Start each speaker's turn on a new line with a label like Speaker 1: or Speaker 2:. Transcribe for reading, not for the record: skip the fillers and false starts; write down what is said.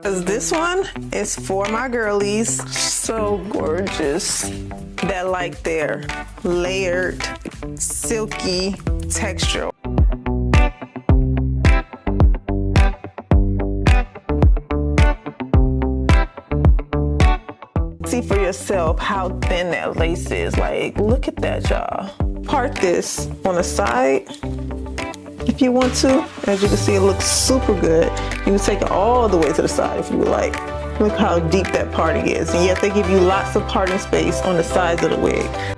Speaker 1: Cause this one is for my girlies, so gorgeous, that like their layered, silky texture. See for yourself how thin that lace is. Like, look at that, y'all. Part this on the side if you want to. As you can see, it looks super good. You can take it all the way to the side if you would like. Look how deep that parting is. And yet they give you lots of parting space on the sides of the wig.